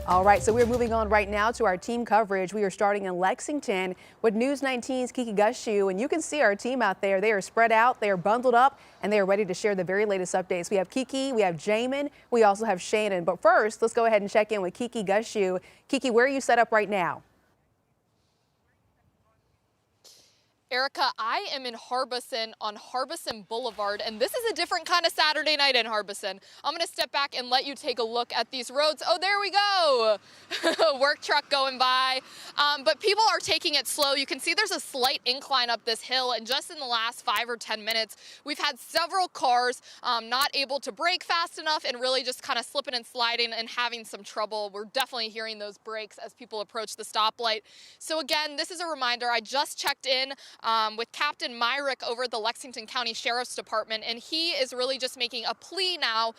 All right, so we're moving on right now to our team coverage. We are starting in Lexington with News 19's Kiki Gushu, and you can see our team out there. They are spread out, they are bundled up, and they are ready to share the very latest updates. We have Kiki, we have Jamin, we also have Shannon. But first, let's go ahead and check in with Kiki Gushu. Kiki, where are you set up right now? Erica, I am in Harbison on Harbison Boulevard, and this is a different kind of Saturday night in Harbison. I'm gonna step back and let you take a look at these roads. Oh, there we go. Work truck going by. But people are taking it slow. You can see there's a slight incline up this hill, and just in the last 5 or 10 minutes, we've had several cars not able to brake fast enough and really just kind of slipping and sliding and having some trouble. We're definitely hearing those brakes as people approach the stoplight. So again, this is a reminder. I just checked in with Captain Myrick over at the Lexington County Sheriff's Department, and he is really just making a plea now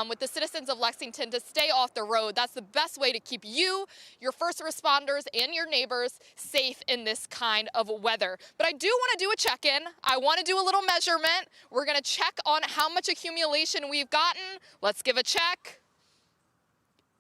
with the citizens of Lexington to stay off the road. That's the best way to keep you, your first responders, and your neighbors safe in this kind of weather. But I do want to do a check-in. I want to do a little measurement. We're going to check on how much accumulation we've gotten. Let's give a check.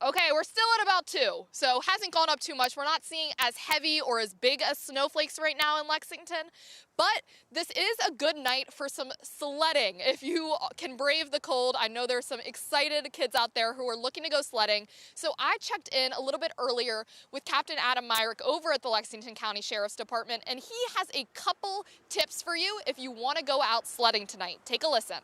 Okay, we're still at about 2, so hasn't gone up too much. We're not seeing as heavy or as big as snowflakes right now in Lexington, but this is a good night for some sledding. If you can brave the cold, I know there's some excited kids out there who are looking to go sledding. So I checked in a little bit earlier with Captain Adam Myrick over at the Lexington County Sheriff's Department, and he has a couple tips for you if you want to go out sledding tonight. Take a listen.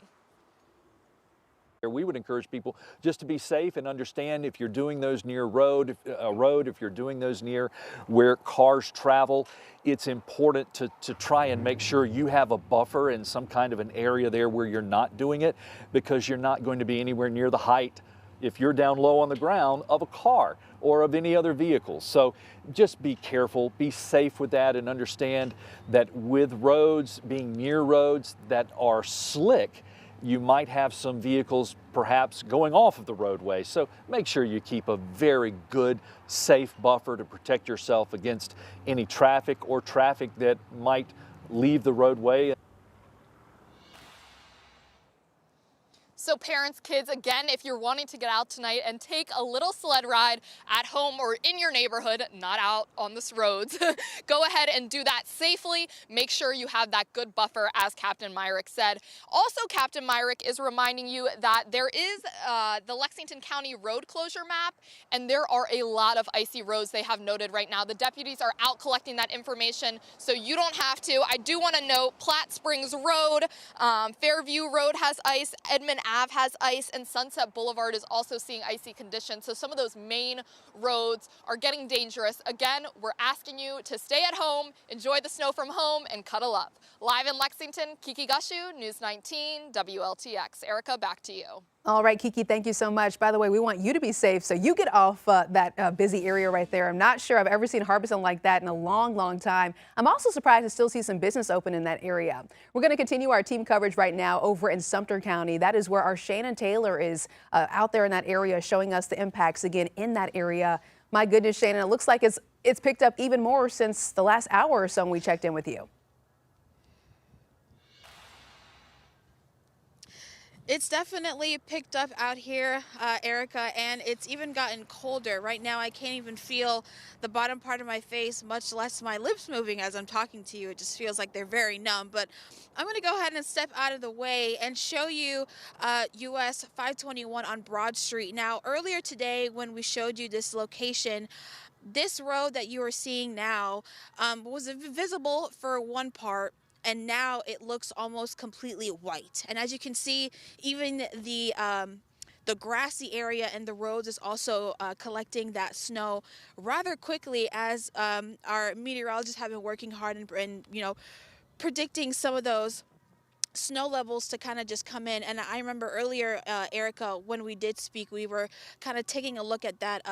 We would encourage people just to be safe and understand if you're doing those near a road, if you're doing those near where cars travel, it's important to try and make sure you have a buffer in some kind of an area there where you're not doing it, because you're not going to be anywhere near the height, if you're down low on the ground, of a car or of any other vehicle. So just be careful, be safe with that, and understand that with roads, being near roads that are slick, you might have some vehicles perhaps going off of the roadway. So make sure you keep a very good, safe buffer to protect yourself against any traffic or traffic that might leave the roadway. So parents, kids, again, if you're wanting to get out tonight and take a little sled ride at home or in your neighborhood, not out on the roads, go ahead and do that safely. Make sure you have that good buffer, as Captain Myrick said. Also, Captain Myrick is reminding you that there is the Lexington County road closure map, and there are a lot of icy roads they have noted right now. The deputies are out collecting that information, so you don't have to. I do want to note Platte Springs Road, Fairview Road has ice, Edmond Ave has ice, and Sunset Boulevard is also seeing icy conditions. So some of those main roads are getting dangerous. Again, we're asking you to stay at home, enjoy the snow from home, and cuddle up. Live in Lexington, Kiki Gushu, News 19, WLTX. Erica, back to you. All right, Kiki, thank you so much. By the way, we want you to be safe, so you get off that busy area right there. I'm not sure I've ever seen Harbison like that in a long, long time. I'm also surprised to still see some business open in that area. We're going to continue our team coverage right now over in Sumter County. That is where our Shannon Taylor is out there in that area, showing us the impacts again in that area. My goodness, Shannon, it looks like it's picked up even more since the last hour or so when we checked in with you. It's definitely picked up out here, Erica, and it's even gotten colder. Right now, I can't even feel the bottom part of my face, much less my lips moving as I'm talking to you. It just feels like they're very numb. But I'm going to go ahead and step out of the way and show you US 521 on Broad Street. Now, earlier today, when we showed you this location, this road that you are seeing now was visible for one part, and now it looks almost completely white. And as you can see, even the grassy area and the roads is also collecting that snow rather quickly, as our meteorologists have been working hard and predicting some of those snow levels to kind of just come in. And I remember earlier, Erica, when we did speak, we were kind of taking a look at that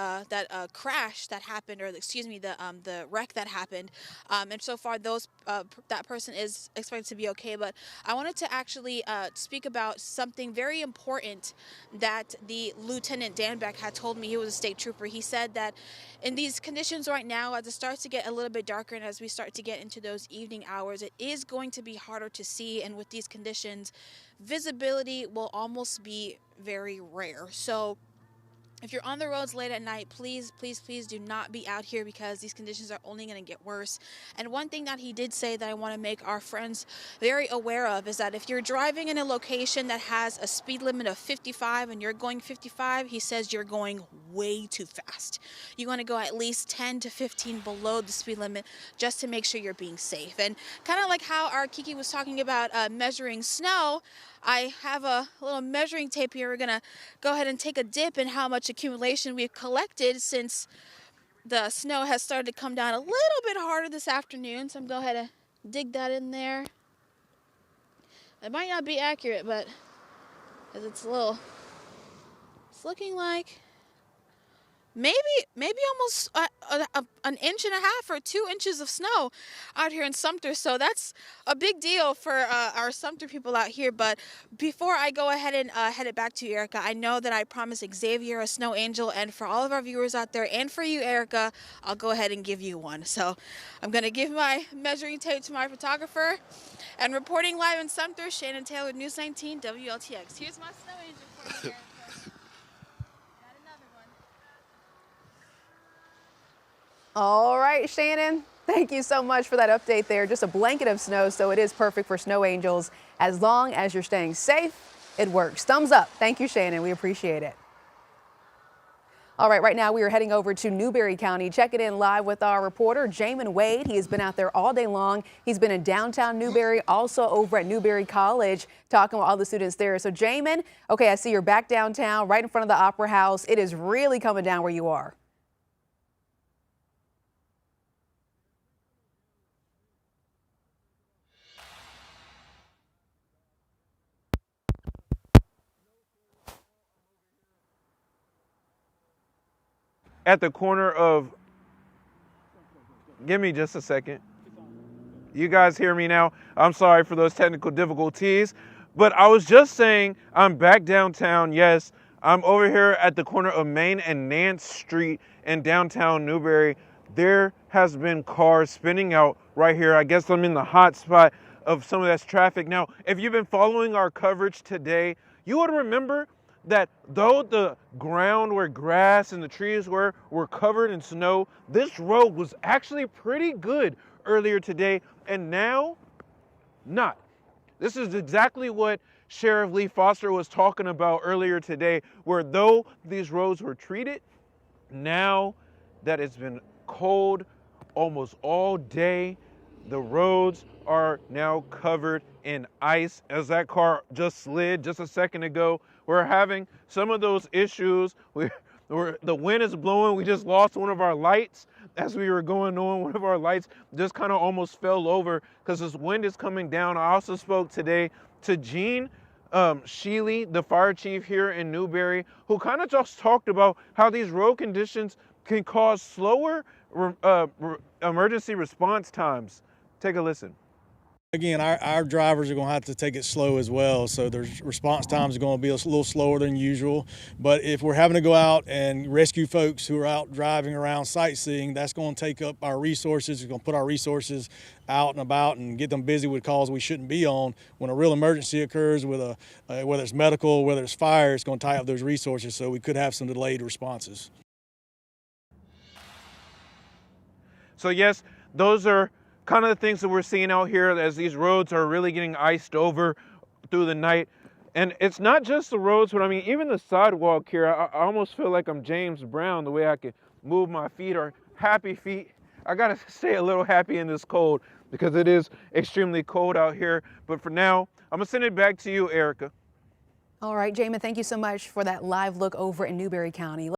crash that happened, or excuse me, the wreck that happened. And so far, that person is expected to be okay. But I wanted to actually speak about something very important that the Lieutenant Dan Beck had told me. He was a state trooper. He said that in these conditions right now, as it starts to get a little bit darker and as we start to get into those evening hours, it is going to be harder to see. And with these conditions, visibility will almost be very rare. So If you're on the roads late at night, please, please, please do not be out here because these conditions are only going to get worse. And one thing that he did say that I want to make our friends very aware of is that if you're driving in a location that has a speed limit of 55 and you're going 55, he says you're going way too fast. You want to go at least 10 to 15 below the speed limit just to make sure you're being safe. And kind of like how our Kiki was talking about measuring snow, I have a little measuring tape here. We're going to go ahead and take a dip in how much accumulation we've collected since the snow has started to come down a little bit harder this afternoon. So I'm going to go ahead and dig that in there. It might not be accurate, but because it's looking like maybe almost an inch and a half or 2 inches of snow out here in Sumter. So that's a big deal for our Sumter people out here. But before I go ahead and head it back to you, Erica, I know that I promised Xavier a snow angel, and for all of our viewers out there and for you, Erica, I'll go ahead and give you one. So I'm going to give my measuring tape to my photographer, and reporting live in Sumter, Shannon Taylor, News 19 WLTX. Here's my snow angel for you, Erica. All right, Shannon, thank you so much for that update there. Just a blanket of snow, so it is perfect for snow angels. As long as you're staying safe, it works. Thumbs up. Thank you, Shannon. We appreciate it. All right, right now we are heading over to Newberry County, checking in live with our reporter, Jamin Wade. He has been out there all day long. He's been in downtown Newberry, also over at Newberry College, talking with all the students there. So, Jamin, okay, I see you're back downtown, right in front of the Opera House. It is really coming down where you are. At the corner of, give me just a second. You guys hear me now? I'm sorry for those technical difficulties, but I was just saying I'm back downtown. Yes, I'm over here at the corner of Main and Nance Street in downtown Newberry. There has been cars spinning out right here. I guess I'm in the hot spot of some of that traffic. Now, if you've been following our coverage today, you would remember that though the ground where grass and the trees were covered in snow, this road was actually pretty good earlier today, and now not. This is exactly what Sheriff Lee Foster was talking about earlier today, where though these roads were treated, now that it's been cold almost all day, the roads are now covered in ice. As that car just slid just a second ago, we're having some of those issues. The wind is blowing. We just lost one of our lights as we were going on. One of our lights just kind of almost fell over because this wind is coming down. I also spoke today to Gene Sheely, the fire chief here in Newberry, who kind of just talked about how these road conditions can cause slower emergency response times. Take a listen. Again, our drivers are going to have to take it slow as well, so their response times are going to be a little slower than usual. But if we're having to go out and rescue folks who are out driving around sightseeing, that's going to take up our resources. It's going to put our resources out and about and get them busy with calls we shouldn't be on. When a real emergency occurs with whether it's medical, whether it's fire, it's going to tie up those resources, so we could have some delayed responses. So yes, those are kind of the things that we're seeing out here as these roads are really getting iced over through the night. And it's not just the roads, but I mean, even the sidewalk here, I almost feel like I'm James Brown, the way I can move my feet, or happy feet. I gotta stay a little happy in this cold because it is extremely cold out here. But for now, I'm gonna send it back to you, Erica. All right, Jamin, thank you so much for that live look over in Newberry County.